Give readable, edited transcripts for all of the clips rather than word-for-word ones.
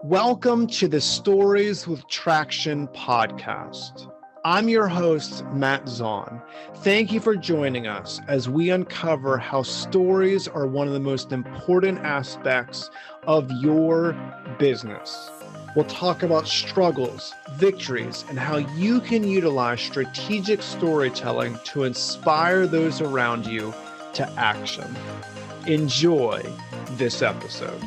Welcome to the Stories with Traction podcast. I'm your host, Matt Zaun. Thank you for joining us as we uncover how stories are one of the most important aspects of your business. We'll talk about struggles, victories, and how you can utilize strategic storytelling to inspire those around you to action. Enjoy this episode.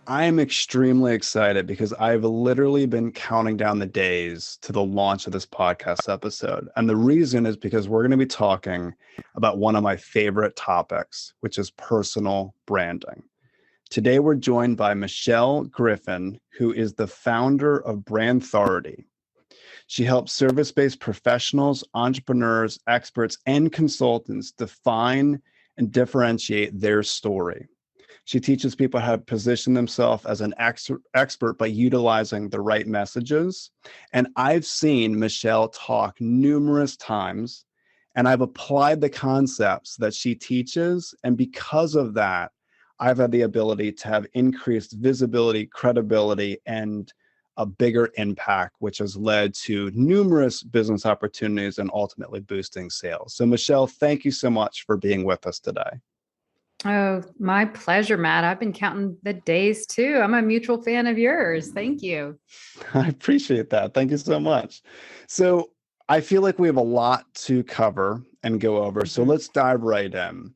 I am extremely excited because I've literally been counting down the days to the launch of this podcast episode. And the reason is because we're going to be talking about one of my favorite topics, which is personal branding. Today, we're joined by Michelle Griffin, who is the founder of Brand Authority. She helps service-based professionals, entrepreneurs, experts, and consultants define and differentiate their story. She teaches people how to position themselves as an expert by utilizing the right messages. And I've seen Michelle talk numerous times, and I've applied the concepts that she teaches. And because of that, I've had the ability to have increased visibility, credibility, and a bigger impact, which has led to numerous business opportunities and ultimately boosting sales. So Michelle, thank you so much for being with us today. Oh, my pleasure, Matt. I've been counting the days too. I'm a mutual fan of yours. Thank you. I appreciate that. Thank you so much. So I feel like we have a lot to cover and go over. So let's dive right in.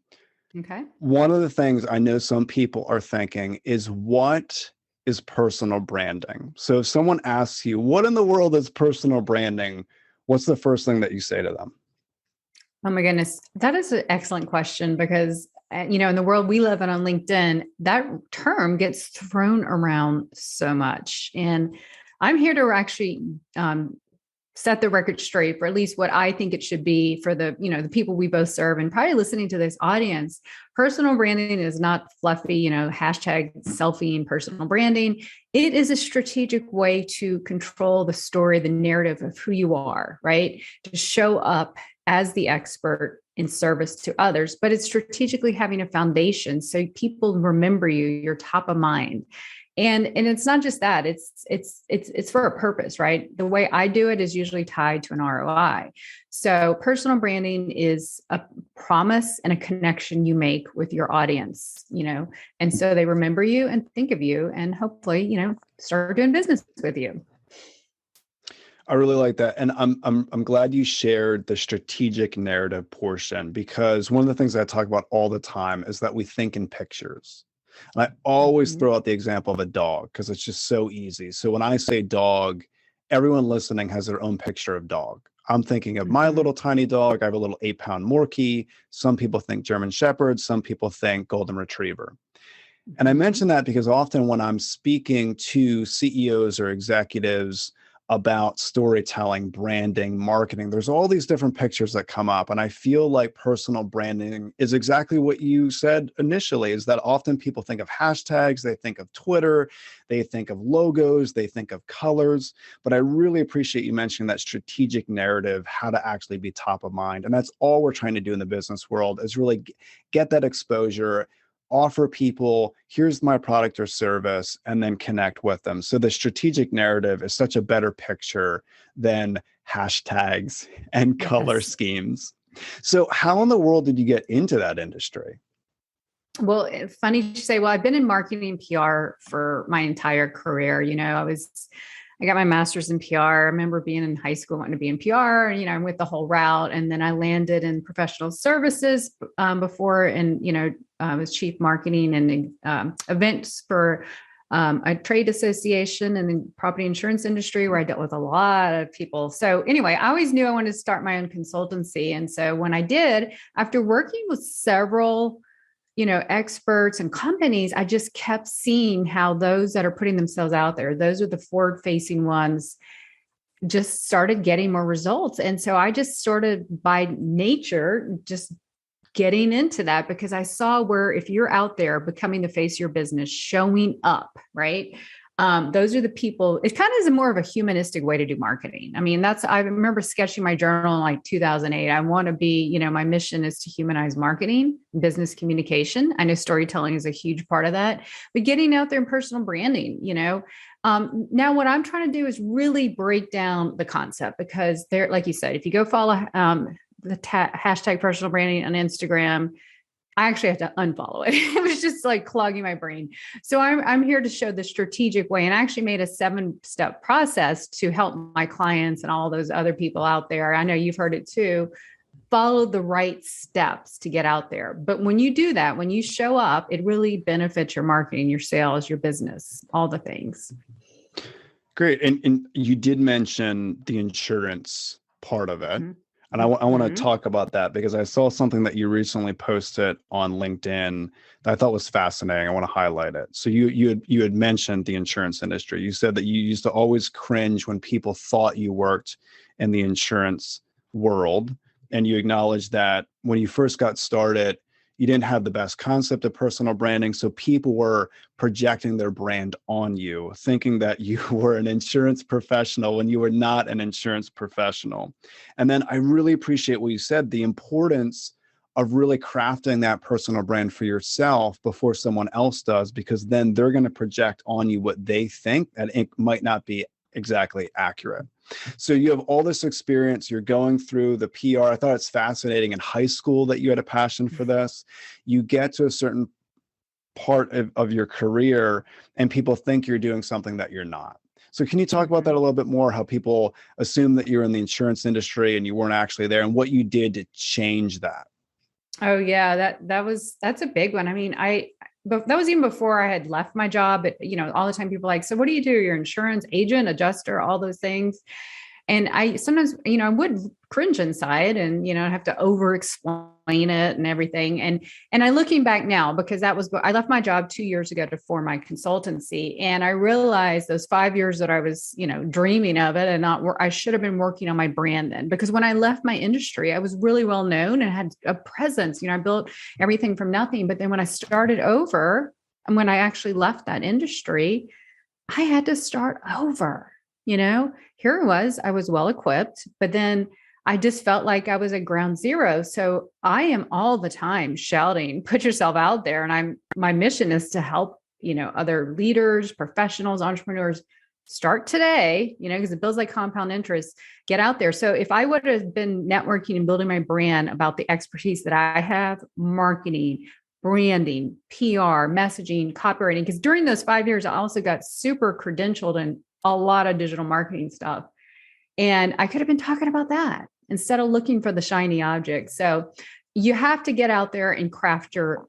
Okay. One of the things I know some people are thinking is, what is personal branding? So if someone asks you, what in the world is personal branding? What's the first thing that you say to them? Oh my goodness. That is an excellent question because, in the world we live in on LinkedIn, that term gets thrown around so much. And I'm here to actually set the record straight for at least what I think it should be for the people we both serve and probably listening to this audience. Personal branding is not fluffy, hashtag selfie and personal branding. It is a strategic way to control the story, the narrative of who you are, right? To show up as the expert in service to others, but it's strategically having a foundation so people remember you, you're top of mind. And it's not just that, it's for a purpose, right? The way I do it is usually tied to an ROI. So personal branding is a promise and a connection you make with your audience, and so they remember you and think of you and hopefully, start doing business with you. I really like that. And I'm glad you shared the strategic narrative portion, because one of the things I talk about all the time is that we think in pictures. And I always throw out the example of a dog because it's just so easy. So when I say dog, everyone listening has their own picture of dog. I'm thinking of my little tiny dog. I have a little 8-pound Morkie. Some people think German Shepherd. Some people think Golden Retriever. And I mention that because often when I'm speaking to CEOs or executives about storytelling, branding, marketing, there's all these different pictures that come up. And I feel like personal branding is exactly what you said initially, is that often people think of hashtags, they think of Twitter, they think of logos, they think of colors. But I really appreciate you mentioning that strategic narrative, how to actually be top of mind. And that's all we're trying to do in the business world, is really get that exposure, offer people, here's my product or service, and then connect with them. So the strategic narrative is such a better picture than hashtags and color schemes. So how in the world did you get into that industry? Well, funny to say, I've been in marketing and PR for my entire career. I got my master's in PR. I remember being in high school, wanting to be in PR, and, I went the whole route. And then I landed in professional services before, and, I was chief marketing and events for a trade association and the property insurance industry, where I dealt with a lot of people. So anyway, I always knew I wanted to start my own consultancy. And so when I did, after working with several experts and companies, I just kept seeing how those that are putting themselves out there, those are the forward-facing ones, just started getting more results. And so I just started by nature, just getting into that, because I saw where if you're out there becoming the face of your business, showing up, right? Those are the people. It kind of is more of a humanistic way to do marketing. I mean, I remember sketching my journal in like 2008. I want to be, my mission is to humanize marketing, business communication. I know storytelling is a huge part of that, but getting out there and personal branding, now what I'm trying to do is really break down the concept, because there, like you said, if you go follow the hashtag personal branding on Instagram, I actually have to unfollow it. It was just like clogging my brain. So I'm here to show the strategic way, and I actually made a 7-step process to help my clients and all those other people out there. I know you've heard it too. Follow the right steps to get out there. But when you do that, when you show up, it really benefits your marketing, your sales, your business, all the things. Great. And you did mention the insurance part of it. Mm-hmm. And I want to talk about that, because I saw something that you recently posted on LinkedIn that I thought was fascinating. I want to highlight it. So you had mentioned the insurance industry. You said that you used to always cringe when people thought you worked in the insurance world. And you acknowledged that when you first got started, you didn't have the best concept of personal branding. So people were projecting their brand on you, thinking that you were an insurance professional when you were not an insurance professional. And then I really appreciate what you said, the importance of really crafting that personal brand for yourself before someone else does, because then they're going to project on you what they think, and it might not be exactly accurate. So you have all this experience, you're going through the PR. I thought it's fascinating in high school that you had a passion for this. You get to a certain part of your career and people think you're doing something that you're not. So can you talk about that a little bit more, how people assume that you're in the insurance industry and you weren't actually there, and what you did to change that? Oh yeah, that's a big one. I mean, but that was even before I had left my job. But, all the time people are like, so what do you do? You're insurance agent, adjuster, all those things. And I sometimes, I would cringe inside and, have to over explain it and everything. And I looking back now, because I left my job 2 years ago to form my consultancy. And I realized those 5 years that I was, dreaming of it and I should have been working on my brand then, because when I left my industry, I was really well known and had a presence. I built everything from nothing. But then when I started over, and when I actually left that industry, I had to start over. Here I was well equipped, but then I just felt like I was at ground zero. So I am all the time shouting, put yourself out there. And my mission is to help, other leaders, professionals, entrepreneurs start today, because it builds like compound interest, get out there. So if I would have been networking and building my brand about the expertise that I have, marketing, branding, PR, messaging, copywriting, because during those 5 years, I also got super credentialed in a lot of digital marketing stuff. And I could have been talking about that instead of looking for the shiny object. So you have to get out there and craft your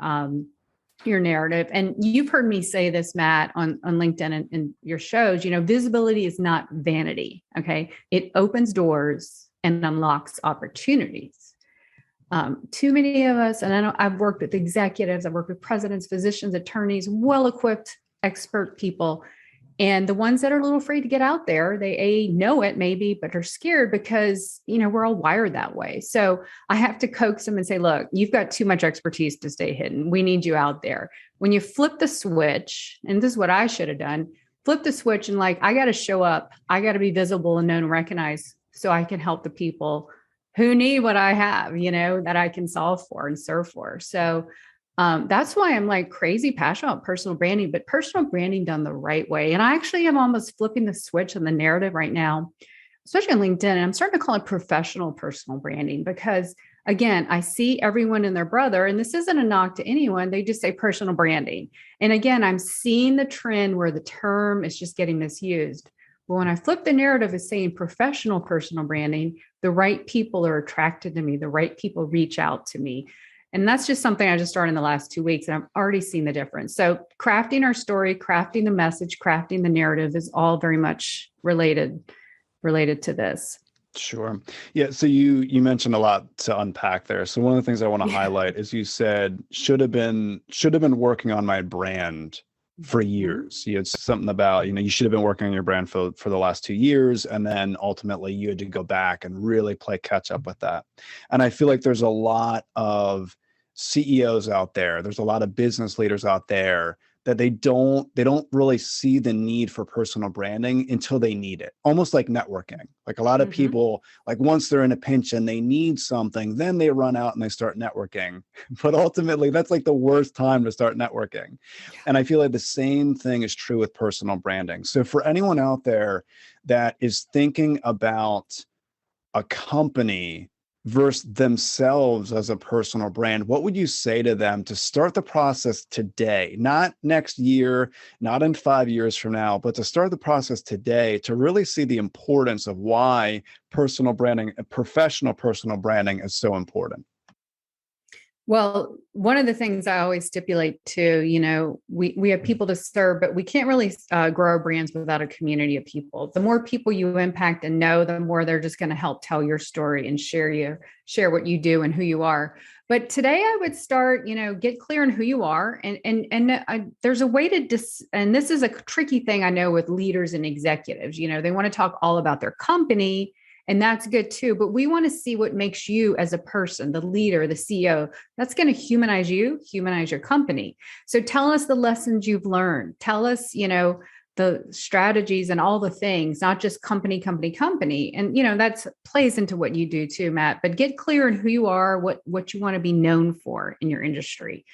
narrative. And you've heard me say this, Matt, on LinkedIn and your shows, visibility is not vanity. Okay. It opens doors and unlocks opportunities. Too many of us, and I've worked with executives, I've worked with presidents, physicians, attorneys, well-equipped, expert people. And the ones that are a little afraid to get out there, they know it maybe, but are scared because, we're all wired that way. So I have to coax them and say, look, you've got too much expertise to stay hidden. We need you out there. When you flip the switch, and this is what I should have done, flip the switch and I got to show up. I got to be visible and known and recognized so I can help the people who need what I have, that I can solve for and serve for. So that's why I'm crazy passionate about personal branding, but personal branding done the right way. And I actually am almost flipping the switch on the narrative right now, especially on LinkedIn. And I'm starting to call it professional personal branding because, again, I see everyone and their brother, and this isn't a knock to anyone. They just say personal branding. And again, I'm seeing the trend where the term is just getting misused. But when I flip the narrative as saying professional personal branding, the right people are attracted to me. The right people reach out to me. And that's just something I just started in the last 2 weeks, and I've already seen the difference. So crafting our story, crafting the message, crafting the narrative is all very much related to this. Sure. Yeah. So you mentioned a lot to unpack there. So one of the things I want to highlight is you said should have been working on my brand for years. You had something about, you should have been working on your brand for the last 2 years. And then ultimately you had to go back and really play catch up with that. And I feel like there's a lot of CEOs out there. There's a lot of business leaders out there that they don't really see the need for personal branding until they need it. Almost like networking. Like a lot of people, like once they're in a pinch and they need something, then they run out and they start networking. But ultimately, that's like the worst time to start networking. And I feel like the same thing is true with personal branding. So for anyone out there that is thinking about a company versus themselves as a personal brand, what would you say to them to start the process today, not next year, not in 5 years from now, but to start the process today to really see the importance of why personal branding, professional personal branding is so important? Well, one of the things I always stipulate too, we have people to serve, but we can't really grow our brands without a community of people. The more people you impact and know, the more they're just going to help tell your story and share what you do and who you are. But today I would start, get clear on who you are. And there's a way to and this is a tricky thing I know with leaders and executives, they want to talk all about their company. And that's good too. But we want to see what makes you as a person, the leader, the CEO. That's going to humanize you, humanize your company. So tell us the lessons you've learned. Tell us, the strategies and all the things, not just company. And, that's plays into what you do too, Matt. But get clear on who you are, what you want to be known for in your industry.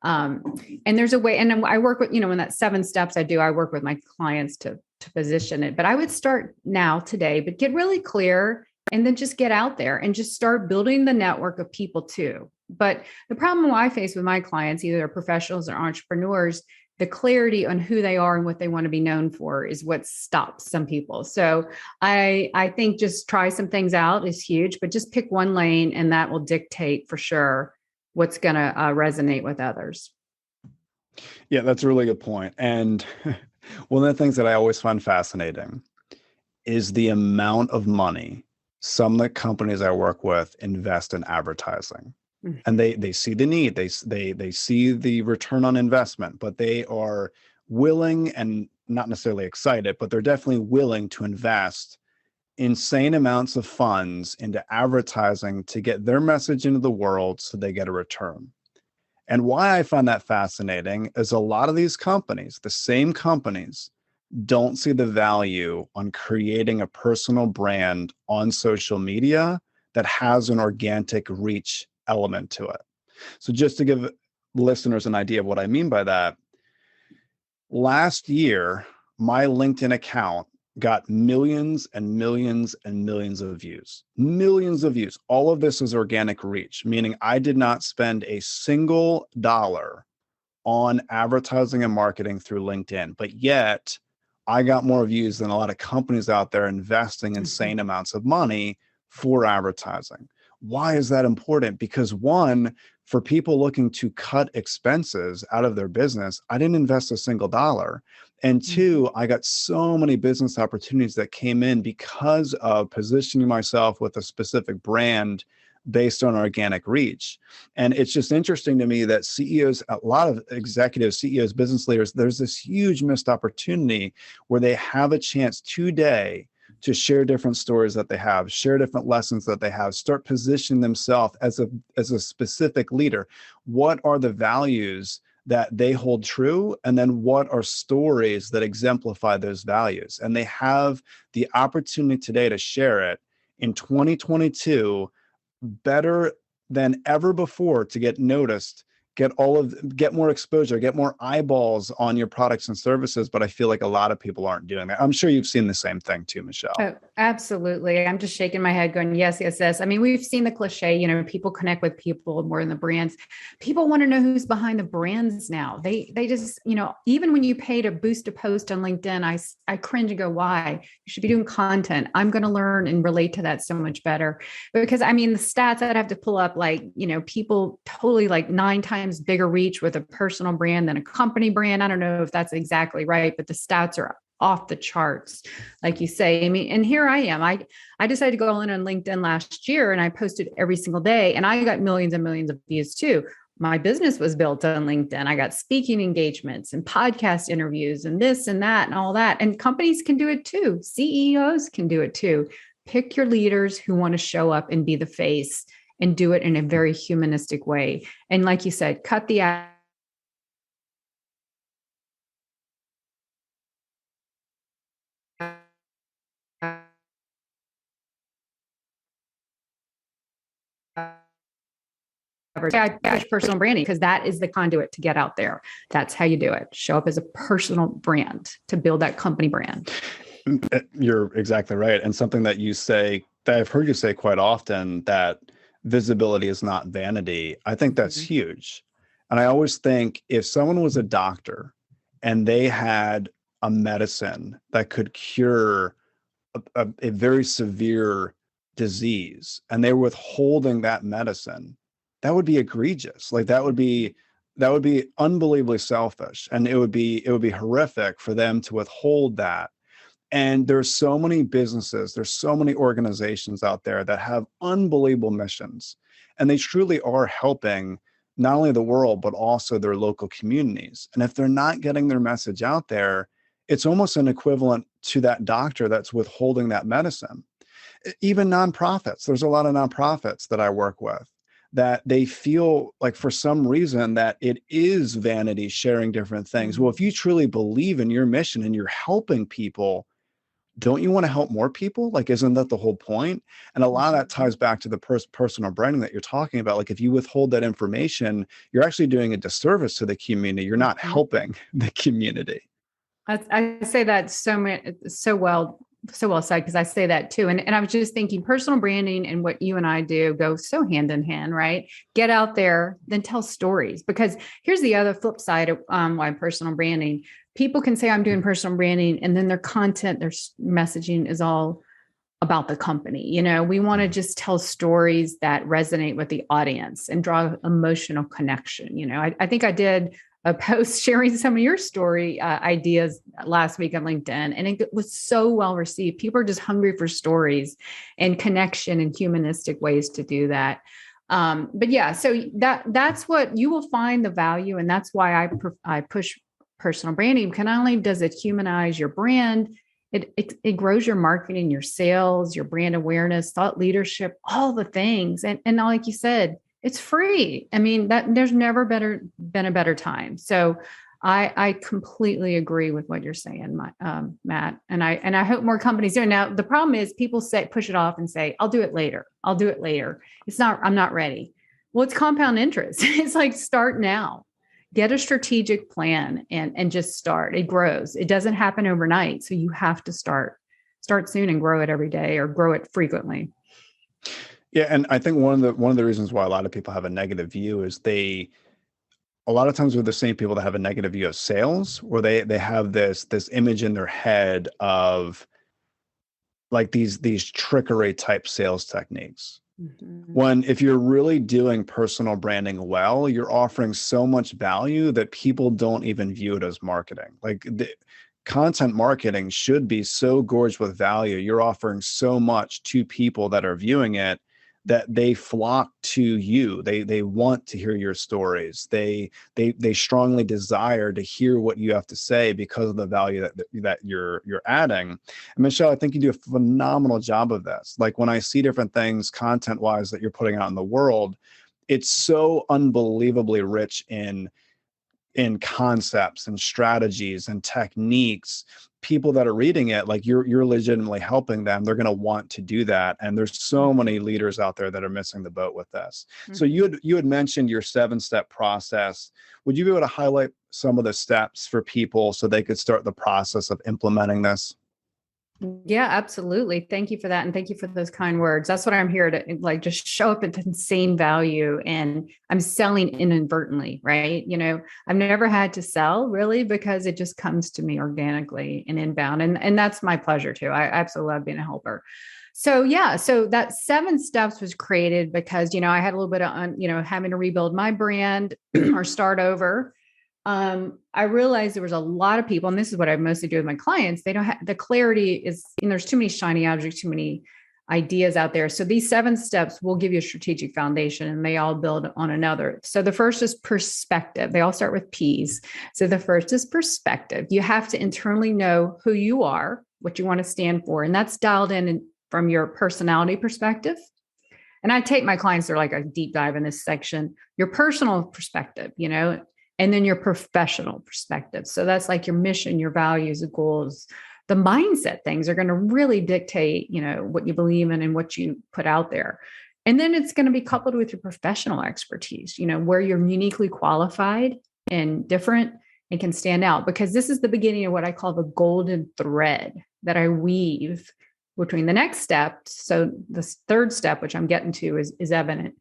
And there's a way, and I work with, in that 7 steps I work with my clients to position it. But I would start now today, but get really clear and then just get out there and just start building the network of people too. But the problem I face with my clients, either they're professionals or entrepreneurs, the clarity on who they are and what they want to be known for is what stops some people. So I think just try some things out is huge, but just pick one lane and that will dictate for sure what's going to resonate with others. Yeah, that's a really good point. And one of the things that I always find fascinating is the amount of money some of the companies I work with invest in advertising. Mm-hmm. And they see the need, they see the return on investment, but they are willing and not necessarily excited, but they're definitely willing to invest insane amounts of funds into advertising to get their message into the world so they get a return. And why I find that fascinating is a lot of these companies, the same companies, don't see the value on creating a personal brand on social media that has an organic reach element to it. So just to give listeners an idea of what I mean by that, last year, my LinkedIn account got millions and millions and millions of views. Millions of views. All of this is organic reach, meaning I did not spend a single dollar on advertising and marketing through LinkedIn, but yet I got more views than a lot of companies out there investing insane amounts of money for advertising. Why is that important? Because one, for people looking to cut expenses out of their business, I didn't invest a single dollar. And two, I got so many business opportunities that came in because of positioning myself with a specific brand based on organic reach. And it's just interesting to me that CEOs, a lot of executives, CEOs, business leaders, there's this huge missed opportunity where they have a chance today to share different stories that they have, share different lessons that they have, start positioning themselves as a specific leader. What are the values that they hold true? And then what are stories that exemplify those values? And they have the opportunity today to share it in 2022 better than ever before to get noticed, get more exposure, get more eyeballs on your products and services. But I feel like a lot of people aren't doing that. I'm sure you've seen the same thing too, Michelle. Oh, absolutely. I'm just shaking my head going, yes, yes, yes. I mean, we've seen the cliche, people connect with people more than the brands. People want to know who's behind the brands now. They just, even when you pay to boost a post on LinkedIn, I cringe and go, why? You should be doing content. I'm going to learn and relate to that so much better. Because the stats I'd have to pull up, people totally 9 times bigger reach with a personal brand than a company brand. I don't know if that's exactly right, but the stats are off the charts, like you say. And here I am. I decided to go in on LinkedIn last year and I posted every single day and I got millions and millions of views too. My business was built on LinkedIn. I got speaking engagements and podcast interviews and this and that and all that. And companies can do it too. CEOs can do it too. Pick your leaders who want to show up and be the face and do it in a very humanistic way. And like you said, cut the say I push personal branding because that is the conduit to get out there. That's how you do it. Show up as a personal brand to build that company brand. You're exactly right. And something that you say, that I've heard you say quite often, that visibility is not vanity. I think that's huge. And I always think if someone was a doctor and they had a medicine that could cure a very severe disease and they were withholding that medicine, that would be egregious. Like that would be unbelievably selfish, and it would be horrific for them to withhold that. And there's so many businesses, there's so many organizations out there that have unbelievable missions, and they truly are helping not only the world, but also their local communities. And if they're not getting their message out there, it's almost an equivalent to that doctor that's withholding that medicine. Even nonprofits, there's a lot of nonprofits that I work with that they feel like for some reason that it is vanity sharing different things. Well, if you truly believe in your mission and you're helping people, don't you want to help more people? Like, isn't that the whole point? And a lot of that ties back to the personal branding that you're talking about. Like, if you withhold that information, you're actually doing a disservice to the community. You're not helping the community. I say that so well said, because I say that too. And I was just thinking personal branding and what you and I do go so hand in hand, right? Get out there, then tell stories. Because here's the other flip side of why personal branding. People can say I'm doing personal branding, and then their content, their messaging is all about the company. You know, we want to just tell stories that resonate with the audience and draw emotional connection. You know, I think I did a post sharing some of your story ideas last week on LinkedIn, and it was so well received. People are just hungry for stories and connection and humanistic ways to do that. But yeah, so that's what you will find the value, and that's why I push personal branding. Because not only does it humanize your brand, it grows your marketing, your sales, your brand awareness, thought leadership, all the things, and like you said, it's free. I mean, that there's never been a better time. So I completely agree with what you're saying, Matt. And I hope more companies do. Now, the problem is people push it off and say, I'll do it later. I'll do it later. I'm not ready. Well, it's compound interest. It's like, start now, get a strategic plan and just start. It grows. It doesn't happen overnight. So you have to start soon and grow it every day, or grow it frequently. Yeah, and I think one of the reasons why a lot of people have a negative view is a lot of times we're the same people that have a negative view of sales, where they have this image in their head of like these trickery type sales techniques. When if you're really doing personal branding well, you're offering so much value that people don't even view it as marketing. Like the content marketing should be so gorged with value. You're offering so much to people that are viewing it that they flock to you. They want to hear your stories. They strongly desire to hear what you have to say because of the value that you're adding. And Michelle, I think you do a phenomenal job of this. Like when I see different things content wise that you're putting out in the world, it's so unbelievably rich in concepts and strategies and techniques. People that are reading it, like you're legitimately helping them. They're going to want to do that. And there's so many leaders out there that are missing the boat with this. So you had mentioned your 7-step process. Would you be able to highlight some of the steps for people so they could start the process of implementing this? Yeah, absolutely. Thank you for that. And thank you for those kind words. That's what I'm here to, like, just show up at insane value. And I'm selling inadvertently, right? You know, I've never had to sell really, because it just comes to me organically and inbound. And that's my pleasure too. I absolutely love being a helper. So yeah, so that 7 steps was created because, you know, I had a little bit of, having to rebuild my brand or start over. I realized there was a lot of people, and this is what I mostly do with my clients. They don't have the clarity is, there's too many shiny objects, too many ideas out there. So these 7 steps will give you a strategic foundation, and they all build on another. So the first is perspective. They all start with P's. So the first is perspective. You have to internally know who you are, what you want to stand for. And that's dialed in from your personality perspective. And I take my clients, they're like a deep dive in this section, your personal perspective, and then your professional perspective. So that's like your mission, your values, the goals, the mindset things are going to really dictate, what you believe in and what you put out there. And then it's going to be coupled with your professional expertise, where you're uniquely qualified and different and can stand out, because this is the beginning of what I call the golden thread that I weave between the next step. So the third step, which I'm getting to, is evident.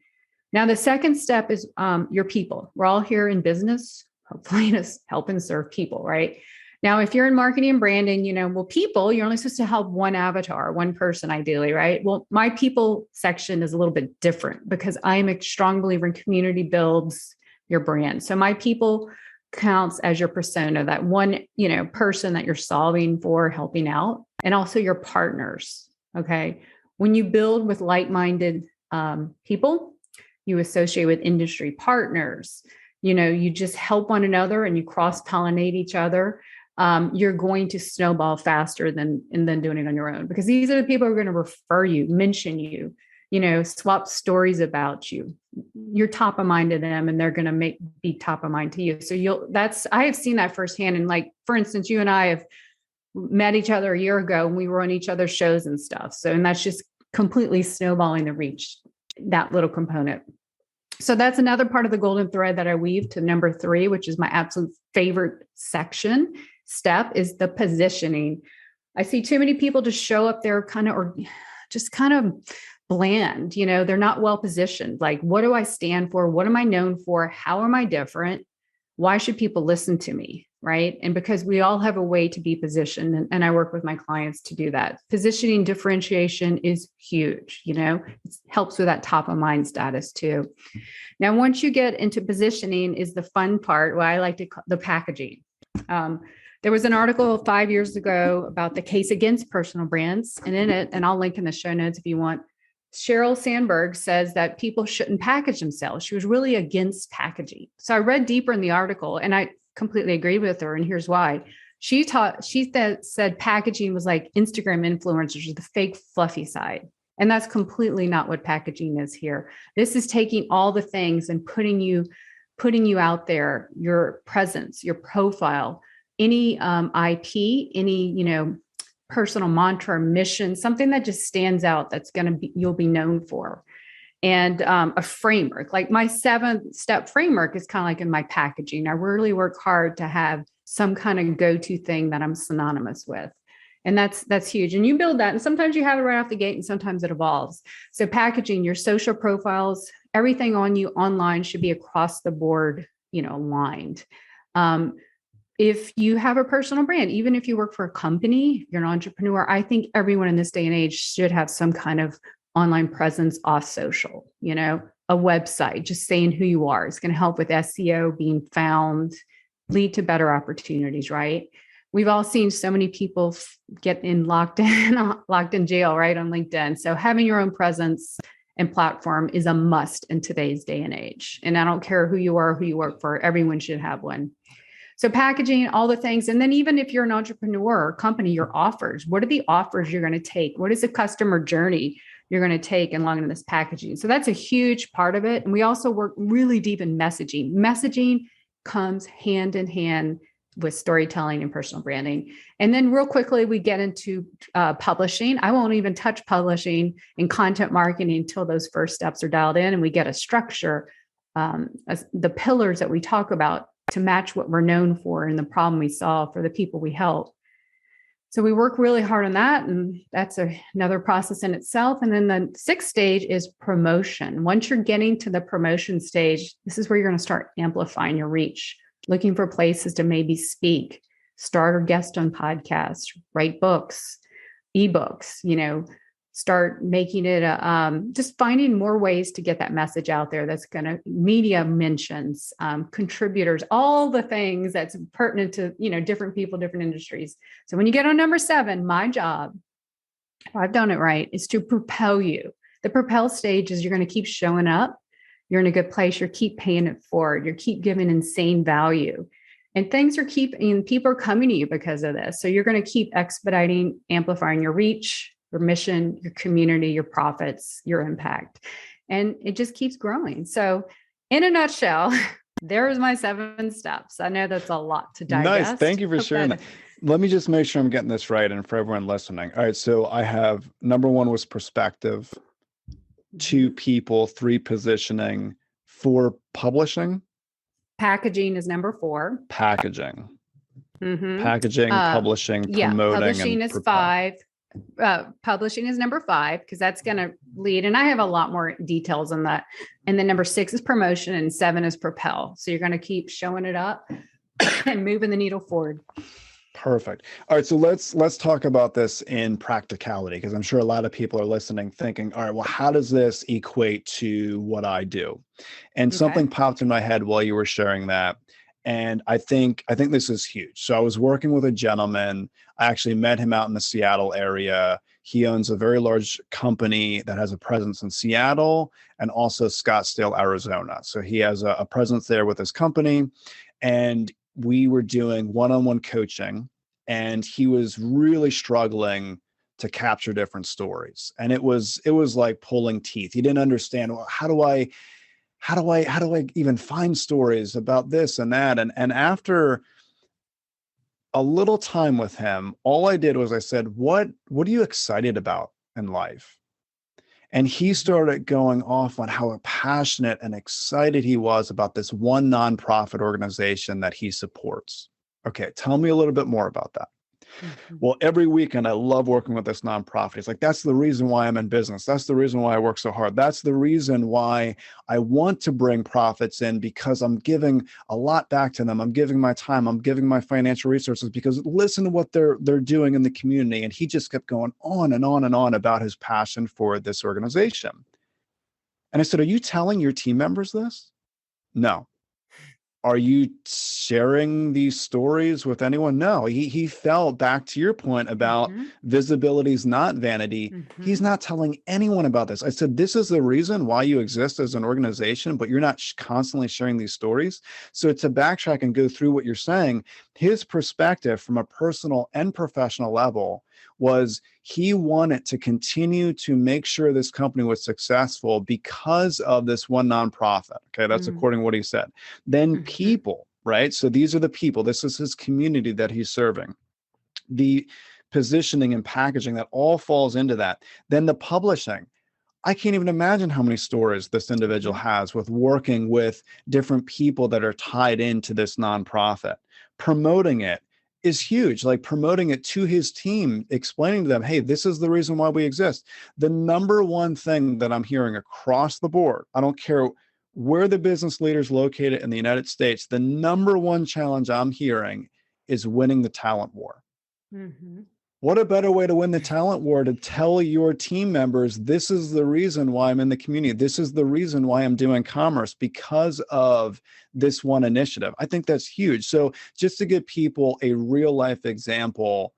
Now, the second step is your people. We're all here in business, hopefully to help and serve people, right? Now, if you're in marketing and branding, people, you're only supposed to help one avatar, one person, ideally, right? Well, my people section is a little bit different because I'm a strong believer in community builds your brand. So my people counts as your persona, that one, person that you're solving for, helping out, and also your partners. Okay. When you build with like-minded people, you associate with industry partners, you just help one another and you cross-pollinate each other. You're going to snowball faster than doing it on your own, because these are the people who are going to refer you, mention you, swap stories about you. You're top of mind to them, and they're going to be top of mind to you. So I have seen that firsthand. And like, for instance, you and I have met each other a year ago and we were on each other's shows and stuff. So, and that's just completely snowballing the reach, that little component. So that's another part of the golden thread that I weave to number 3, which is my absolute favorite step is the positioning. I see too many people just show up there kind of bland, they're not well positioned. Like, what do I stand for? What am I known for? How am I different? Why should people listen to me? Right. And because we all have a way to be positioned, and I work with my clients to do that. Positioning differentiation is huge. It helps with that top of mind status too. Now, once you get into positioning is the fun part, what I like to call the packaging. There was an article 5 years ago about the case against personal brands. And in it, and I'll link in the show notes if you want, Sheryl Sandberg says that people shouldn't package themselves. She was really against packaging. So I read deeper in the article and I completely agreed with her. And here's why. She said packaging was like Instagram influencers, the fake fluffy side. And that's completely not what packaging is here. This is taking all the things and putting you out there, your presence, your profile, any IP, any, personal mantra, mission, something that just stands out that's you'll be known for. And a framework, like my 7-step framework is kind of like in my packaging. I really work hard to have some kind of go-to thing that I'm synonymous with. And that's huge. And you build that. And sometimes you have it right off the gate and sometimes it evolves. So packaging, your social profiles, everything on you online should be across the board, aligned. If you have a personal brand, even if you work for a company, you're an entrepreneur, I think everyone in this day and age should have some kind of online presence off social, a website, just saying who you are. It's going to help with SEO, being found, lead to better opportunities, right? We've all seen so many people get locked in jail, right, on LinkedIn. So having your own presence and platform is a must in today's day and age. And I don't care who you are, who you work for, everyone should have one. So packaging, all the things. And then even if you're an entrepreneur or company, your offers, what are the offers you're going to take? What is the customer journey you're going to take along in this packaging? So that's a huge part of it. And we also work really deep in messaging. Messaging comes hand in hand with storytelling and personal branding. And then real quickly, we get into publishing. I won't even touch publishing and content marketing until those first steps are dialed in and we get a structure, the pillars that we talk about to match what we're known for and the problem we solve for the people we help. So we work really hard on that. And that's another process in itself. And then the 6th stage is promotion. Once you're getting to the promotion stage, this is where you're going to start amplifying your reach, looking for places to maybe speak, start or guest on podcasts, write books, ebooks, start making it just finding more ways to get that message out there. That's going to media mentions, contributors, all the things that's pertinent to, different people, different industries. So when you get on number 7, my job, if I've done it right, is to propel you. The propel stage is you're going to keep showing up. You're in a good place. You keep paying it forward. You keep giving insane value. And people are coming to you because of this. So you're going to keep expediting, amplifying your reach, your mission, your community, your profits, your impact. And it just keeps growing. So in a nutshell, there's my 7 steps. I know that's a lot to digest. Nice. Thank you for sharing that. Let me just make sure I'm getting this right. And for everyone listening. All right. So I have number 1 was perspective. 2 people, 3 positioning, 4 publishing, Packaging is number 4. packaging, Mm-hmm. packaging, publishing, Yeah, promoting, publishing and is propel. 5. Publishing is number 5 because that's going to lead. And I have a lot more details on that. And then number 6 is promotion and 7 is propel. So you're going to keep showing it up and moving the needle forward. Perfect. All right. So let's talk about this in practicality, because I'm sure a lot of people are listening thinking, all right, well, how does this equate to what I do? And something popped in my head while you were sharing that. And I think this is huge. So I was working with a gentleman. I actually met him out in the Seattle area. He owns a very large company that has a presence in Seattle and also Scottsdale, Arizona. So he has a presence there with his company. And we were doing one-on-one coaching, and he was really struggling to capture different stories. And it was like pulling teeth. He didn't understand, well, how do I even find stories about this and that? And after a little time with him, all I did was I said, what are you excited about in life? And he started going off on how passionate and excited he was about this one nonprofit organization that he supports. Okay, tell me a little bit more about that. Mm-hmm. Well, every weekend, I love working with this nonprofit. It's like, that's the reason why I'm in business. That's the reason why I work so hard. That's the reason why I want to bring profits in, because I'm giving a lot back to them. I'm giving my time. I'm giving my financial resources, because listen to what they're doing in the community. And he just kept going on and on and on about his passion for this organization. And I said, are you telling your team members this? No. Are you sharing these stories with anyone? No. He fell back to your point about visibility is not vanity. He's not telling anyone about this. I said, this is the reason why you exist as an organization, but you're not constantly sharing these stories. So to backtrack and go through what you're saying, his perspective from a personal and professional level was he wanted to continue to make sure this company was successful because of this one nonprofit. Okay, that's according to what he said. Then people, right? So these are the people. This is his community that he's serving. The positioning and packaging, that all falls into that. Then the publishing. I can't even imagine how many stories this individual has with working with different people that are tied into this nonprofit. Promoting it is huge, like promoting it to his team, explaining to them, hey, this is the reason why we exist. The number one thing that I'm hearing across the board, I don't care where the business leaders located in the United States, the number one challenge I'm hearing is winning the talent war. What a better way to win the talent war, to tell your team members, this is the reason why I'm in the community. This is the reason why I'm doing commerce, because of this one initiative. I think that's huge. So just to give people a real life example,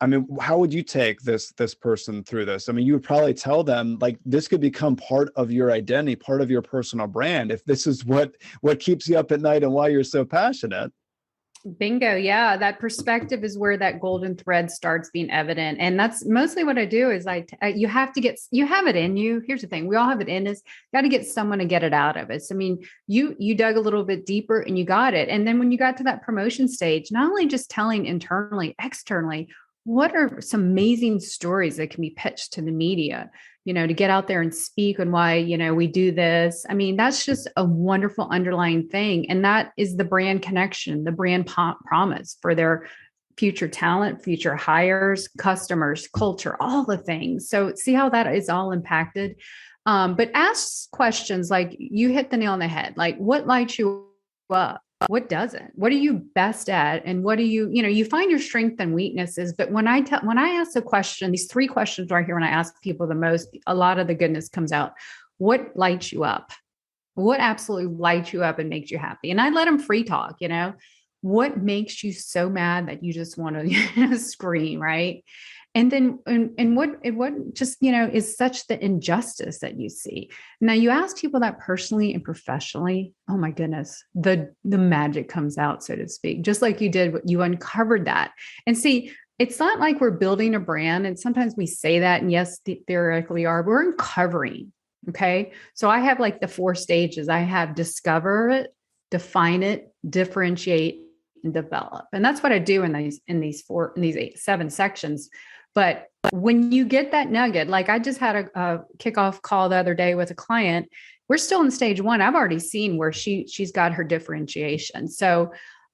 I mean, how would you take this person through this? I mean, you would probably tell them, like, this could become part of your identity, part of your personal brand, if this is what keeps you up at night and why you're so passionate. Bingo. Yeah. That perspective is where that golden thread starts being evident. And that's mostly what I do is you have it in you. Here's the thing. We all have it in us. Got to get someone to get it out of us. I mean, you dug a little bit deeper and you got it. And then when you got to that promotion stage, not only just telling internally, externally, what are some amazing stories that can be pitched to the media, to get out there and speak on why, we do this. I mean, that's just a wonderful underlying thing. And that is the brand connection, the brand promise for their future talent, future hires, customers, culture, all the things. So see how that is all impacted. But ask questions like you hit the nail on the head. Like, what lights you up? What doesn't? What are you best at? And what do you find your strengths and weaknesses. But when I ask a question, these 3 questions right here, when I ask people the most, a lot of the goodness comes out. What lights you up? What absolutely lights you up and makes you happy? And I let them free talk, what makes you so mad that you just want to scream, right? And then, and what just, is such the injustice that you see. Now you ask people that personally and professionally, oh my goodness, the magic comes out, so to speak, just like you did, you uncovered that. And see, it's not like we're building a brand. And sometimes we say that, and yes, theoretically are, we're uncovering. Okay. So I have like the 4 stages. I have discover it, define it, differentiate, and develop. And that's what I do in these 7 sections. But when you get that nugget, like I just had a kickoff call the other day with a client, we're still in stage one. I've already seen where she's got her differentiation. So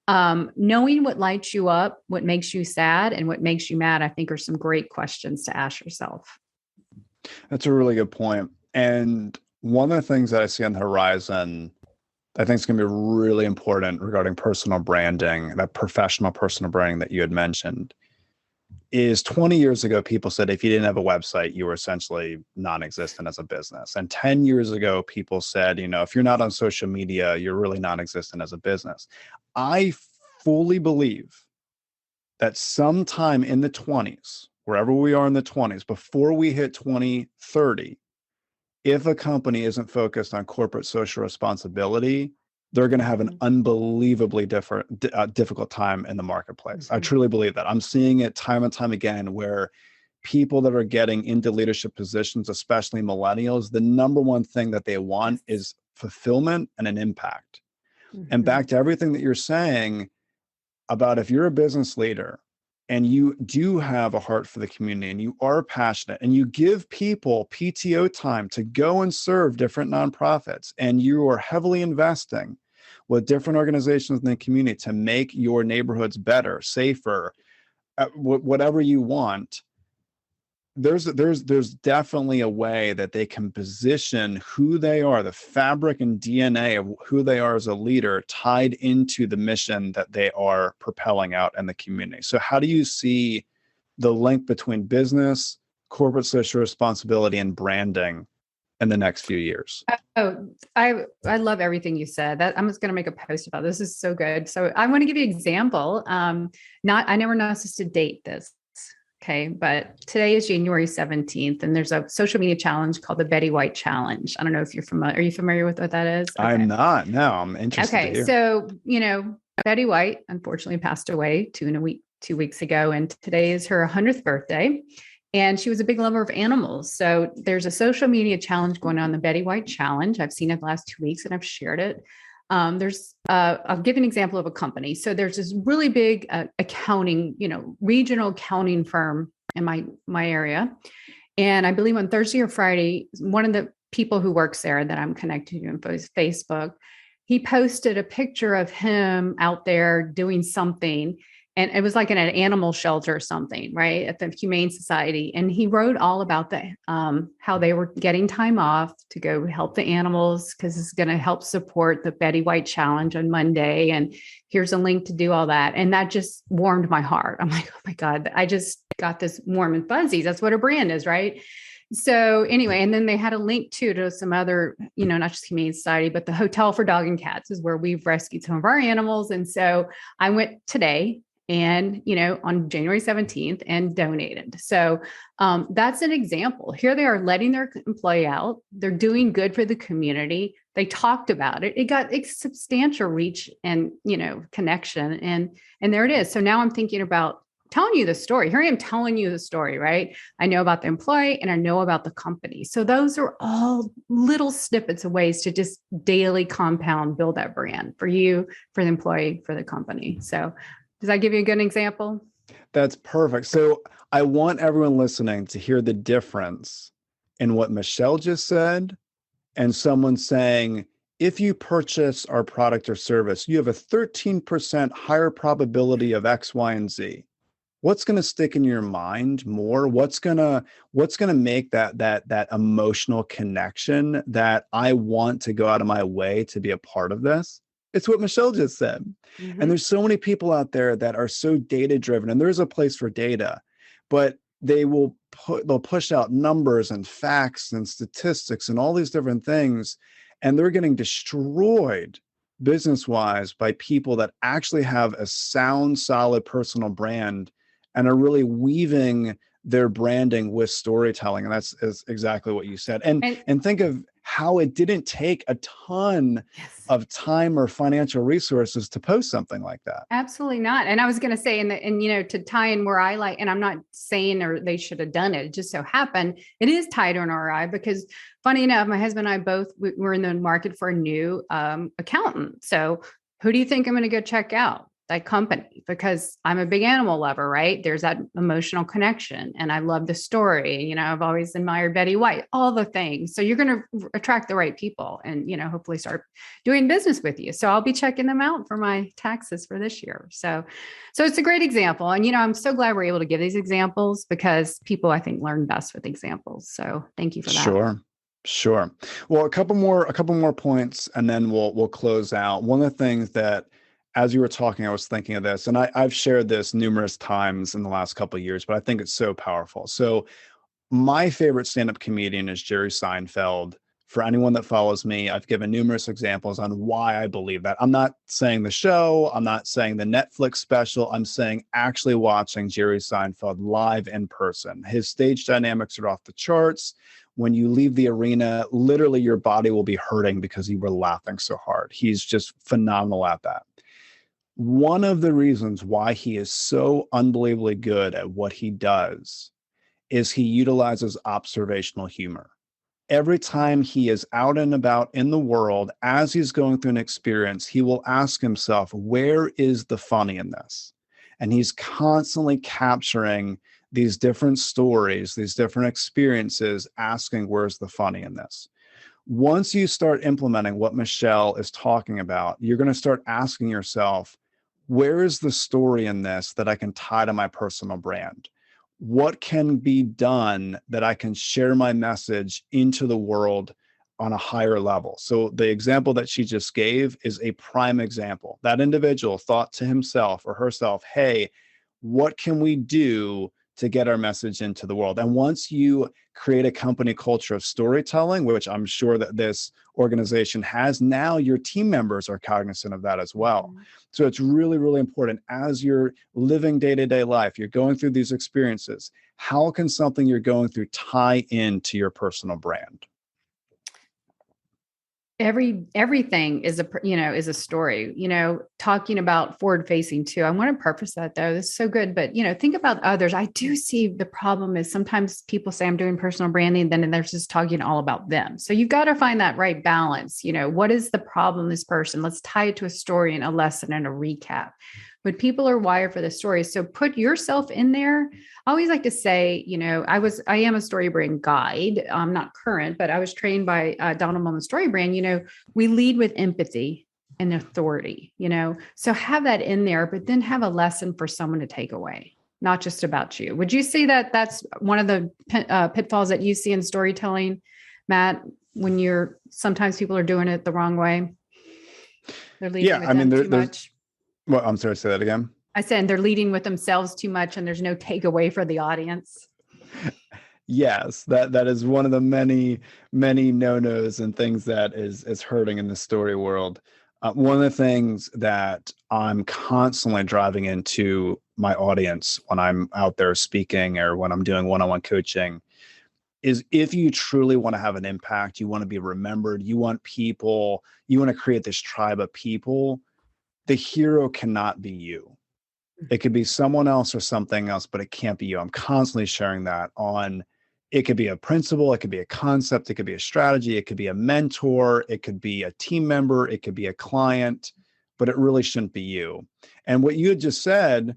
knowing what lights you up, what makes you sad, and what makes you mad, I think are some great questions to ask yourself. That's a really good point. And one of the things that I see on the horizon, I think is going to be really important regarding personal branding, that professional personal branding that you had mentioned, is 20 years ago, people said if you didn't have a website, you were essentially non-existent as a business. And 10 years ago, people said, if you're not on social media, you're really non-existent as a business. I fully believe that sometime in the 20s, wherever we are in the 20s, before we hit 2030, if a company isn't focused on corporate social responsibility, they're going to have an unbelievably difficult time in the marketplace. I truly believe that. I'm seeing it time and time again where people that are getting into leadership positions, especially millennials, the number one thing that they want is fulfillment and an impact. And back to everything that you're saying about, if you're a business leader and you do have a heart for the community and you are passionate and you give people PTO time to go and serve different nonprofits, and you are heavily investing with different organizations in the community to make your neighborhoods better, safer, whatever you want, there's definitely a way that they can position who they are, the fabric and DNA of who they are as a leader, tied into the mission that they are propelling out in the community. So how do you see the link between business, corporate social responsibility, and branding in the next few years? Oh, I love everything you said. That I'm just going to make a post about this. This is so good. So I want to give you an example. I never know to date this. Okay. But today is January 17th, and there's a social media challenge called the Betty White Challenge. I don't know if you're familiar. Are you familiar with what that is? Okay. I'm not. No, I'm interested to hear. So, Betty White unfortunately passed away 2 weeks ago, and today is her 100th birthday. And she was a big lover of animals. So there's a social media challenge going on, the Betty White Challenge. I've seen it the last 2 weeks and I've shared it. I'll give an example of a company. So there's this really big accounting, regional accounting firm in my area. And I believe on Thursday or Friday, one of the people who works there that I'm connected to on Facebook, he posted a picture of him out there doing something. And it was like in an animal shelter or something, right, at the Humane Society. And he wrote all about how they were getting time off to go help the animals, because it's going to help support the Betty White Challenge on Monday. And here's a link to do all that. And that just warmed my heart. I'm like, oh my God, I just got this warm and fuzzy. That's what a brand is, right? So anyway, and then they had a link to some other, not just Humane Society, but the Hotel for Dog and Cats is where we've rescued some of our animals. And so I went today, and, on January 17th, and donated. So that's an example. Here they are letting their employee out. They're doing good for the community. They talked about it. It got a substantial reach and, connection. And there it is. So now I'm thinking about telling you the story. Here I am telling you the story, right? I know about the employee and I know about the company. So those are all little snippets of ways to just daily compound, build that brand for you, for the employee, for the company. So does that give you a good example? That's perfect. So I want everyone listening to hear the difference in what Michelle just said and someone saying, if you purchase our product or service, you have a 13% higher probability of X, Y, and Z. What's going to stick in your mind more? What's going to make that emotional connection that I want to go out of my way to be a part of this? It's what Michelle just said. Mm-hmm. And there's so many people out there that are so data driven, and there's a place for data, but they'll push out numbers and facts and statistics and all these different things. And they're getting destroyed business wise by people that actually have a sound, solid personal brand and are really weaving their branding with storytelling. And that's exactly what you said. And think of how it didn't take a ton of time or financial resources to post something like that. Absolutely not. And I was going to say, and to tie in where I like, and I'm not saying or they should have done it. It just so happened it is tied on our eye, because funny enough, my husband and I both were in the market for a new accountant. So who do you think I'm going to go check out? that company because I'm a big animal lover, right? There's that emotional connection and I love the story. I've always admired Betty White, all the things. So you're going to attract the right people and, hopefully start doing business with you. So I'll be checking them out for my taxes for this year. So it's a great example. And, I'm so glad we're able to give these examples because people, I think, learn best with examples. So thank you for that. Sure. Well, a couple more points, and then we'll close out. One of the things that, as you were talking, I was thinking of this, and I've shared this numerous times in the last couple of years, but I think it's so powerful. So my favorite stand-up comedian is Jerry Seinfeld. For anyone that follows me, I've given numerous examples on why I believe that. I'm not saying the show, I'm not saying the Netflix special, I'm saying actually watching Jerry Seinfeld live in person. His stage dynamics are off the charts. When you leave the arena, literally your body will be hurting because you were laughing so hard. He's just phenomenal at that. One of the reasons why he is so unbelievably good at what he does is he utilizes observational humor. Every time he is out and about in the world, as he's going through an experience, he will ask himself, where is the funny in this? And he's constantly capturing these different stories, these different experiences, asking, where's the funny in this? Once you start implementing what Michelle is talking about, you're going to start asking yourself, where is the story in this that I can tie to my personal brand? What can be done that I can share my message into the world on a higher level? So the example that she just gave is a prime example. That individual thought to himself or herself, hey, what can we do to get our message into the world? And once you create a company culture of storytelling, which I'm sure that this organization has, now your team members are cognizant of that as well. So it's really, really important as you're living day-to-day life, you're going through these experiences, how can something you're going through tie into your personal brand? Everything is a story, talking about forward facing too. I want to purpose that though. This is so good, but think about others. I do see the problem is sometimes people say I'm doing personal branding, then they're just talking all about them. So you've got to find that right balance. What is the problem this person? Let's tie it to a story and a lesson and a recap. But people are wired for the stories. So put yourself in there. I always like to say, I am a story brand guide. I'm not current, but I was trained by Donald Mullen Story Brand. We lead with empathy and authority, so have that in there, but then have a lesson for someone to take away, not just about you. Would you say that that's one of the pitfalls that you see in storytelling, Matt, when sometimes people are doing it the wrong way? They're leading with them too much. Well, I'm sorry, say that again. I said they're leading with themselves too much and there's no takeaway for the audience. Yes, that is one of the many, many no-nos and things that is hurting in the story world. One of the things that I'm constantly driving into my audience when I'm out there speaking or when I'm doing one-on-one coaching is if you truly want to have an impact, you want to be remembered, you want to create this tribe of people, the hero cannot be you. It could be someone else or something else, but it can't be you. I'm constantly sharing that on, it could be a principle, it could be a concept, it could be a strategy, it could be a mentor, it could be a team member, it could be a client, but it really shouldn't be you. And what you had just said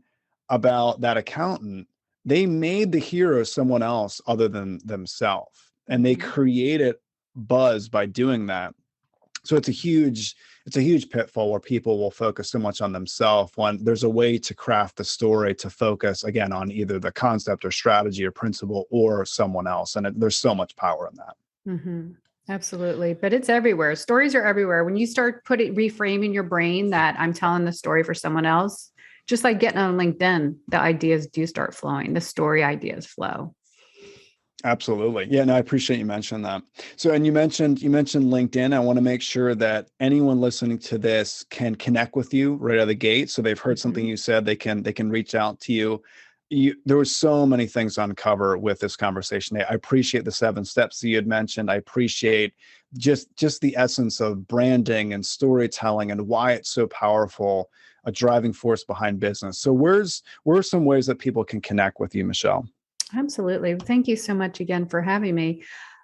about that accountant, they made the hero someone else other than themselves, and they created buzz by doing that. So it's a huge pitfall where people will focus so much on themselves when there's a way to craft the story to focus again on either the concept or strategy or principle or someone else. And there's so much power in that. Mm-hmm. Absolutely. But it's everywhere. Stories are everywhere. When you start reframing your brain that I'm telling the story for someone else, just like getting on LinkedIn, the ideas do start flowing. The story ideas flow. Absolutely. Yeah, no, I appreciate you mentioning that. So, and you mentioned LinkedIn. I want to make sure that anyone listening to this can connect with you right out of the gate. So they've heard something you said, they can reach out to you. There were so many things to uncover with this conversation. I appreciate the 7 steps that you had mentioned. I appreciate just the essence of branding and storytelling and why it's so powerful, a driving force behind business. So where are some ways that people can connect with you, Michelle? Absolutely. Thank you so much again for having me.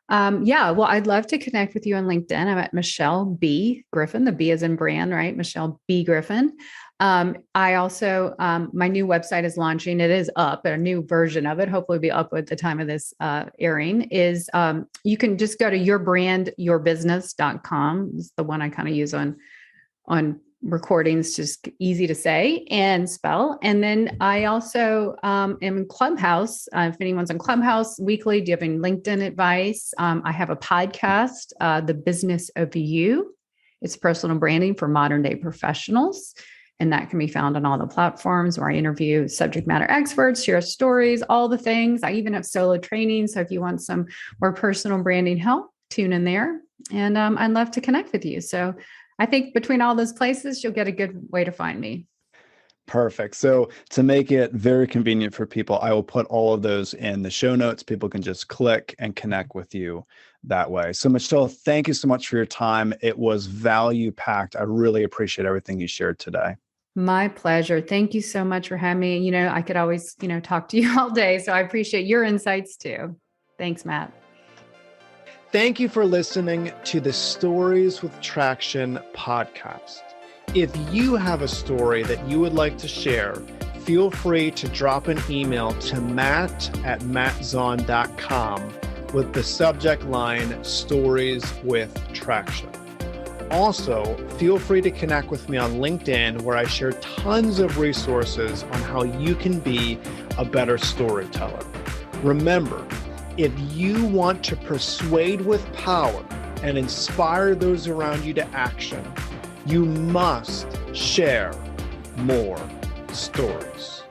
Yeah, well, I'd love to connect with you on LinkedIn. I'm at Michelle B. Griffin. The B is in brand, right? Michelle B. Griffin. I also, my new website is launching. It is up, a new version of it. Hopefully, will be up at the time of this airing. Is you can just go to yourbrandyourbusiness.com. It's the one I kind of use on recordings, just easy to say and spell. And then I also am in Clubhouse. If anyone's on Clubhouse weekly, do you have any LinkedIn advice? I have a podcast, The Business of You. It's personal branding for modern day professionals. And that can be found on all the platforms where I interview subject matter experts, share stories, all the things. I even have solo training. So if you want some more personal branding help, tune in there. And I'd love to connect with you. So I think between all those places, you'll get a good way to find me. Perfect. So to make it very convenient for people, I will put all of those in the show notes. People can just click and connect with you that way. So Michelle, thank you so much for your time. It was value packed. I really appreciate everything you shared today. My pleasure. Thank you so much for having me. I could always, talk to you all day. So I appreciate your insights too. Thanks, Matt. Thank you for listening to the Stories with Traction podcast. If you have a story that you would like to share, feel free to drop an email to matt@mattzaun.com with the subject line Stories with Traction. Also, feel free to connect with me on LinkedIn, where I share tons of resources on how you can be a better storyteller. Remember, if you want to persuade with power and inspire those around you to action, you must share more stories.